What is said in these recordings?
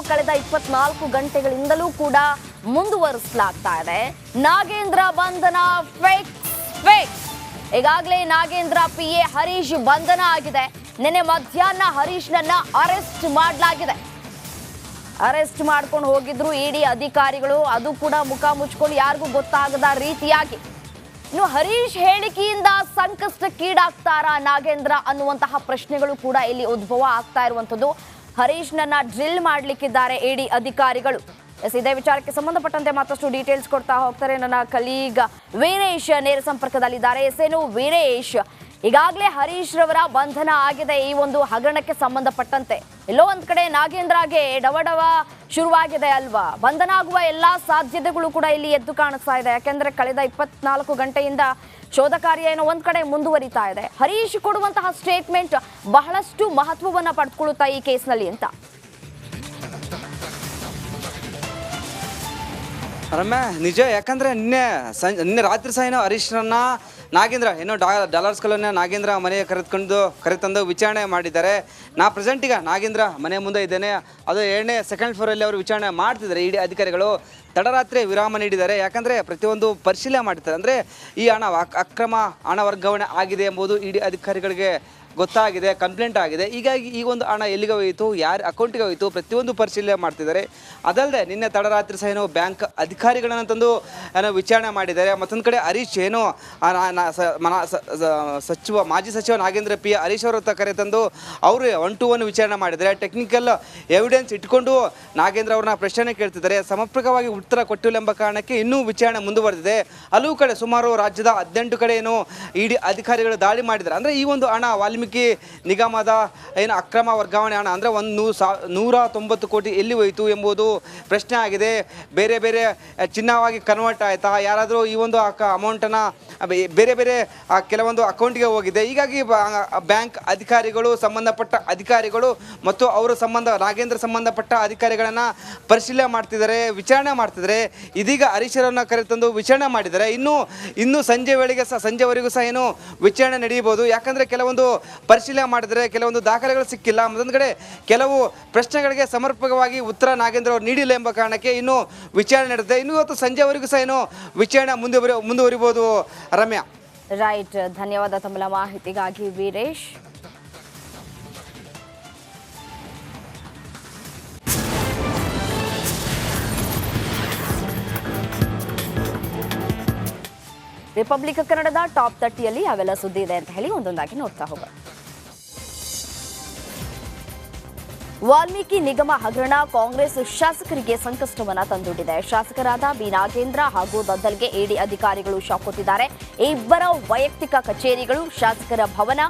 ಕಳೆದ 24 ಗಂಟೆಗಳಿಂದಲೂ ಕೂಡ ಮುಂದುವರಿಸಲಾಗ್ತಾ ಇದೆ. ನಾಗೇಂದ್ರ ಬಂಧನ ಫೇಕ್. ಈಗಾಗಲೇ ನಾಗೇಂದ್ರ ಪಿಎ ಹರೀಶ್ ಬಂಧನ ಆಗಿದೆ. ನಿನ್ನೆ ಮಧ್ಯಾಹ್ನ ಹರೀಶ್ನನ್ನ ಅರೆಸ್ಟ್ ಮಾಡಲಾಗಿದೆ. ಅರೆಸ್ಟ್ ಮಾಡ್ಕೊಂಡು ಹೋಗಿದ್ರು ಇಡಿ ಅಧಿಕಾರಿಗಳು, ಅದು ಕೂಡ ಮುಖ ಮುಚ್ಕೊಂಡು ಯಾರಿಗೂ ಗೊತ್ತಾಗದ ರೀತಿಯಾಗಿ. ಇನ್ನು ಹರೀಶ್ ಹೇಳಿಕೆಯಿಂದ ಸಂಕಷ್ಟಕ್ಕೀಡಾಗ್ತಾರಾ ನಾಗೇಂದ್ರ ಅನ್ನುವಂತಹ ಪ್ರಶ್ನೆಗಳು ಕೂಡ ಇಲ್ಲಿ ಉದ್ಭವ ಆಗ್ತಾ ಇರುವಂತದ್ದು. ಹರೀಶ್ನನ್ನ ಡ್ರಿಲ್ ಮಾಡ್ಲಿಕ್ಕಿದ್ದಾರೆ ಇಡಿ ಅಧಿಕಾರಿಗಳು. ಇದೇ ವಿಚಾರಕ್ಕೆ ಸಂಬಂಧಪಟ್ಟಂತೆ ಮತ್ತಷ್ಟು ಡೀಟೇಲ್ಸ್ ಕೊಡ್ತಾ ಹೋಗ್ತಾರೆ ನನ್ನ ಕಲೀಗ್ ವೀರೇಶ್ ನೇರ ಸಂಪರ್ಕದಲ್ಲಿದ್ದಾರೆ. ಏನು ವೀರೇಶ್, ಈಗಾಗಲೇ ಹರೀಶ್ ರವರ ಬಂಧನ ಆಗಿದೆ ಈ ಒಂದು ಹಗರಣಕ್ಕೆ ಸಂಬಂಧಪಟ್ಟಂತೆ. ಎಲ್ಲೋ ಒಂದ್ ಕಡೆ ನಾಗೇಂದ್ರಗೆ ಡವಡವ ಶುರುವಾಗಿದೆ ಅಲ್ವಾ? ಬಂಧನ ಆಗುವ ಎಲ್ಲಾ ಸಾಧ್ಯತೆಗಳು ಕೂಡ ಇಲ್ಲಿ ಎದ್ದು ಕಾಣಿಸ್ತಾ ಇದೆ. ಯಾಕೆಂದ್ರೆ ಕಳೆದ 24 ಗಂಟೆಯಿಂದ ಶೋಧ ಕಾರ್ಯ ಏನೋ ಒಂದ್ ಕಡೆ ಮುಂದುವರಿತಾ ಇದೆ. ಹರೀಶ್ ಕೊಡುವಂತಹ ಸ್ಟೇಟ್ಮೆಂಟ್ ಬಹಳಷ್ಟು ಮಹತ್ವವನ್ನ ಪಡೆದುಕೊಳ್ಳುತ್ತಾ ಈ ಕೇಸ್ನಲ್ಲಿ ಅಂತ. ರಮ್ಯ, ನಿಜ. ಯಾಕಂದರೆ ನಿನ್ನೆ ರಾತ್ರಿ ಸಹ ಏನೋ ಹರೀಶ್ರನ್ನ ನಾಗೇಂದ್ರ ಏನೋ ಡಾಲರ್ಸ್ಗಳನ್ನ ನಾಗೇಂದ್ರ ಮನೆಗೆ ಕರೆತಂದು ವಿಚಾರಣೆ ಮಾಡಿದ್ದಾರೆ. ನಾ ಪ್ರೆಸೆಂಟ್ ಈಗ ನಾಗೇಂದ್ರ ಮನೆ ಮುಂದೆ ಇದ್ದೇನೆ. ಅದು 2ನೇ ಸೆಕೆಂಡ್ ಫ್ಲೋರಲ್ಲಿ ಅವರು ವಿಚಾರಣೆ ಮಾಡ್ತಿದ್ದಾರೆ. ಇಡಿ ಅಧಿಕಾರಿಗಳು ತಡರಾತ್ರಿ ವಿರಾಮ ನೀಡಿದ್ದಾರೆ. ಯಾಕಂದರೆ ಪ್ರತಿಯೊಂದು ಪರಿಶೀಲನೆ ಮಾಡ್ತಾರೆ. ಅಂದರೆ ಈ ಹಣ ಅಕ್ರಮ ಹಣ ವರ್ಗಾವಣೆ ಆಗಿದೆ ಎಂಬುದು ಇಡಿ ಅಧಿಕಾರಿಗಳಿಗೆ ಗೊತ್ತಾಗಿದೆ, ಕಂಪ್ಲೇಂಟ್ ಆಗಿದೆ. ಹೀಗಾಗಿ ಈ ಒಂದು ಹಣ ಎಲ್ಲಿಗೆ ಹೋಯಿತು, ಯಾರ ಅಕೌಂಟಿಗೆ ಹೋಯಿತು, ಪ್ರತಿಯೊಂದು ಪರಿಶೀಲನೆ ಮಾಡ್ತಿದ್ದಾರೆ. ಅದಲ್ಲದೆ ನಿನ್ನೆ ತಡರಾತ್ರಿ ಸಹ ಏನೋ ಬ್ಯಾಂಕ್ ಅಧಿಕಾರಿಗಳನ್ನ ತಂದು ಏನೋ ವಿಚಾರಣೆ ಮಾಡಿದ್ದಾರೆ. ಮತ್ತೊಂದು ಕಡೆ ಹರೀಶ್ ಏನೋ ಮಾಜಿ ಸಚಿವ ನಾಗೇಂದ್ರ ಪಿ ಹರೀಶ್ ಅವರ ಹತ್ರ ಕರೆ ತಂದು ಅವರು 1-to-1 ವಿಚಾರಣೆ ಮಾಡಿದ್ದಾರೆ. ಟೆಕ್ನಿಕಲ್ ಎವಿಡೆನ್ಸ್ ಇಟ್ಕೊಂಡು ನಾಗೇಂದ್ರ ಅವ್ರನ್ನ ಪ್ರಶ್ನೆ ಕೇಳ್ತಿದ್ದಾರೆ. ಸಮರ್ಪಕವಾಗಿ ಉತ್ತರ ಕೊಟ್ಟಿಲ್ಲ ಎಂಬ ಕಾರಣಕ್ಕೆ ಇನ್ನೂ ವಿಚಾರಣೆ ಮುಂದುವರೆದಿದೆ. ಹಲವು ಕಡೆ ಸುಮಾರು ರಾಜ್ಯದ 18 ಕಡೆ ಏನು ಇಡಿ ಅಧಿಕಾರಿಗಳು ದಾಳಿ ಮಾಡಿದ್ದಾರೆ. ಅಂದರೆ ಈ ಒಂದು ಹಣ ವಾಲ್ಮೀಕಿ ನಿಗಮದ ಏನು ಅಕ್ರಮ ವರ್ಗಾವಣೆ ಹಣ ಅಂದರೆ 190 ಕೋಟಿ ಎಲ್ಲಿ ಹೋಯಿತು ಎಂಬುದು ಪ್ರಶ್ನೆ ಆಗಿದೆ. ಬೇರೆ ಬೇರೆ ಚಿನ್ನವಾಗಿ ಕನ್ವರ್ಟ್ ಆಯಿತಾ, ಯಾರಾದರೂ ಈ ಒಂದು ಅಮೌಂಟನ್ನು ಬೇರೆ ಬೇರೆ ಕೆಲವೊಂದು ಅಕೌಂಟ್ಗೆ ಹೋಗಿದೆ. ಹೀಗಾಗಿ ಬ್ಯಾಂಕ್ ಅಧಿಕಾರಿಗಳು, ಸಂಬಂಧಪಟ್ಟ ಅಧಿಕಾರಿಗಳು ಮತ್ತು ಅವರ ನಾಗೇಂದ್ರ ಸಂಬಂಧಪಟ್ಟ ಅಧಿಕಾರಿಗಳನ್ನು ಪರಿಶೀಲನೆ ಮಾಡ್ತಿದ್ದಾರೆ, ವಿಚಾರಣೆ ಮಾಡ್ತಿದ್ದಾರೆ. ಇದೀಗ ಹರೀಶರನ್ನು ಕರೆತಂದು ವಿಚಾರಣೆ ಮಾಡಿದ್ದಾರೆ. ಇನ್ನು ಸಂಜೆವರೆಗೂ ಸಹ ಏನು ವಿಚಾರಣೆ ನಡೆಯಬಹುದು. ಯಾಕಂದರೆ ಕೆಲವೊಂದು ಪರಿಶೀಲನೆ ಮಾಡಿದರೆ ಕೆಲವೊಂದು ದಾಖಲೆಗಳು ಸಿಕ್ಕಿಲ್ಲ. ಮತ್ತೊಂದು ಕಡೆ ಕೆಲವು ಪ್ರಶ್ನೆಗಳಿಗೆ ಸಮರ್ಪಕವಾಗಿ ಉತ್ತರ ನಾಗೇಂದ್ರ ಅವರು ನೀಡಿಲ್ಲ ಎಂಬ ಕಾರಣಕ್ಕೆ ಇನ್ನೂ ವಿಚಾರಣೆ ನಡೆದಿದೆ. ಇನ್ನು ಇವತ್ತು ಸಂಜೆವರೆಗೂ ಸಹ ಏನು ವಿಚಾರಣೆ ಮುಂದುವರಿಬಹುದು. ರಮ್ಯಾ, ರೈಟ್. ಧನ್ಯವಾದ ತಮ್ಮ ಮಾಹಿತಿಗಾಗಿ ವೀರೇಶ್. ರಿಪಬ್ಲಿಕ್ ಕನ್ನಡದ ಟಾಪ್ 30ಯಲ್ಲಿ ಅವೆಲ್ಲ ಸುದ್ದಿ ಇದೆ ಅಂತ ಹೇಳಿ ಒಂದೊಂದಾಗಿ ನೋಡ್ತಾ ಹೋಗೋಣ. ವಾಲ್ಮೀಕಿ ನಿಗಮ ಹಗರಣ ಕಾಂಗ್ರೆಸ್ ಶಾಸಕರಿಗೆ ಸಂಕಷ್ಟವನ್ನ ತಂದೊಡ್ಡಿದೆ. ಶಾಸಕರಾದ ಬಿ ನಾಗೇಂದ್ರ ಹಾಗೂ ದದ್ದಲ್ಗೆ ಇಡಿ ಅಧಿಕಾರಿಗಳು ಶಾಕ್ ಕೊಟ್ಟಿದ್ದಾರೆ. ಇಬ್ಬರ ವೈಯಕ್ತಿಕ ಕಚೇರಿಗಳು, ಶಾಸಕರ ಭವನ,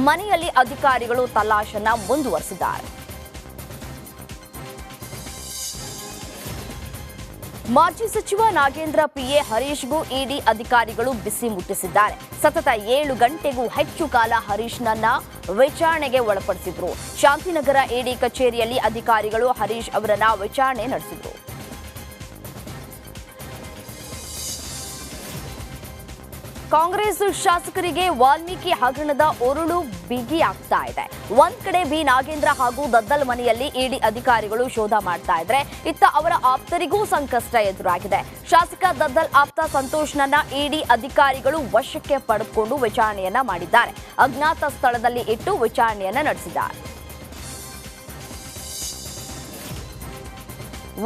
ಮನೆಯಲ್ಲಿ ಅಧಿಕಾರಿಗಳು ತಲಾಶನ್ನ ಮುಂದುವರೆಸಿದ್ದಾರೆ. ಮಾಜಿ ಸಚಿವ ನಾಗೇಂದ್ರ ಪಿಎ ಹರೀಶ್ಗೂ ಇಡಿ ಅಧಿಕಾರಿಗಳು ಬಿಸಿ ಮುಟ್ಟಿಸಿದ್ದಾರೆ. ಸತತ 7 ಗಂಟೆಗೂ ಹೆಚ್ಚು ಕಾಲ ಹರೀಶ್ನನ್ನ ವಿಚಾರಣೆಗೆ ಒಳಪಡಿಸಿದ್ರು. ಶಾಂತಿನಗರ ಇಡಿ ಕಚೇರಿಯಲ್ಲಿ ಅಧಿಕಾರಿಗಳು ಹರೀಶ್ ಅವರನ್ನ ವಿಚಾರಣೆ ನಡೆಸಿದ್ರು. ಕಾಂಗ್ರೆಸ್ ಶಾಸಕರಿಗೆ ವಾಲ್ಮೀಕಿ ಹಗರಣದ ಉರುಳು ಬಿಗಿಯಾಗ್ತಾ ಇದೆ. ಒಂದ್ ಕಡೆ ಬಿ ನಾಗೇಂದ್ರ ಹಾಗೂ ದದ್ದಲ್ ಮನೆಯಲ್ಲಿ ಇಡಿ ಅಧಿಕಾರಿಗಳು ಶೋಧ ಮಾಡ್ತಾ ಇದ್ರೆ, ಇತ್ತ ಅವರ ಆಪ್ತರಿಗೂ ಸಂಕಷ್ಟ ಎದುರಾಗಿದೆ. ಶಾಸಕ ದದ್ದಲ್ ಆಪ್ತ ಸಂತೋಷ್ನನ್ನ ಇಡಿ ಅಧಿಕಾರಿಗಳು ವಶಕ್ಕೆ ಪಡೆದುಕೊಂಡು ವಿಚಾರಣೆಯನ್ನ ಮಾಡಿದ್ದಾರೆ. ಅಜ್ಞಾತ ಸ್ಥಳದಲ್ಲಿ ಇಟ್ಟು ವಿಚಾರಣೆಯನ್ನ ನಡೆಸಿದ್ದಾರೆ.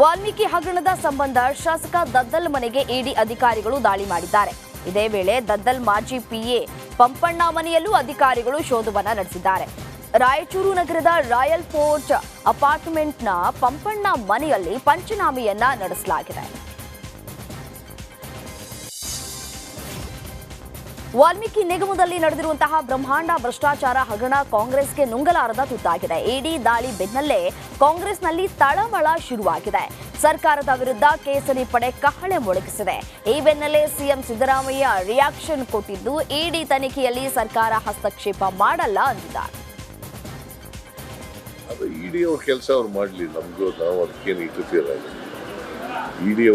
ವಾಲ್ಮೀಕಿ ಹಗರಣದ ಸಂಬಂಧ ಶಾಸಕ ದದ್ದಲ್ ಮನೆಗೆ ಇಡಿ ಅಧಿಕಾರಿಗಳು ದಾಳಿ ಮಾಡಿದ್ದಾರೆ. ಇದೇ ವೇಳೆ ದದ್ದಲ್ ಮಾಜಿ ಪಿಎ ಪಂಪಣ್ಣ ಮನೆಯಲ್ಲೂ ಅಧಿಕಾರಿಗಳು ಶೋಧವನ್ನ ನಡೆಸಿದ್ದಾರೆ. ರಾಯಚೂರು ನಗರದ ರಾಯಲ್ ಫೋರ್ಟ್ ಅಪಾರ್ಟ್ಮೆಂಟ್ನ ಪಂಪಣ್ಣ ಮನೆಯಲ್ಲಿ ಪಂಚನಾಮೆಯನ್ನ ನಡೆಸಲಾಗಿದೆ. ವಾಲ್ಮೀಕಿ ನಿಗಮದಲ್ಲಿ ನಡೆದಿರುವಂತಹ ಬ್ರಹ್ಮಾಂಡ ಭ್ರಷ್ಟಾಚಾರ ಹಗರಣ ಕಾಂಗ್ರೆಸ್ಗೆ ನುಂಗಲಾರದ ತುತ್ತಾಗಿದೆ. ಇಡಿ ದಾಳಿ ಬೆನ್ನಲ್ಲೇ ಕಾಂಗ್ರೆಸ್ನಲ್ಲಿ ತಳಮಳ ಶುರುವಾಗಿದೆ. ಸರ್ಕಾರದ ವಿರುದ್ಧ ಕೇಸರಿ ಪಡೆ ಕಹಳೆ ಮೊಳಗಿಸಿದೆ. ಈ ಬೆನ್ನಲ್ಲೇ ಸಿಎಂ ಸಿದ್ದರಾಮಯ್ಯ ರಿಯಾಕ್ಷನ್ ಕೊಟ್ಟಿದ್ದು, ಇಡಿ ತನಿಖೆಯಲ್ಲಿ ಸರ್ಕಾರ ಹಸ್ತಕ್ಷೇಪ ಮಾಡಲ್ಲ ಅಂದಿದ್ದಾರೆ. ಇಡಿ ಅವ್ರ ಕೆಲಸ ಅವ್ರು ಮಾಡಲಿ, ನಮಗೂ ನಾವು ಅದಕ್ಕೇನು ಇಟ್ಟು ಇಡಿ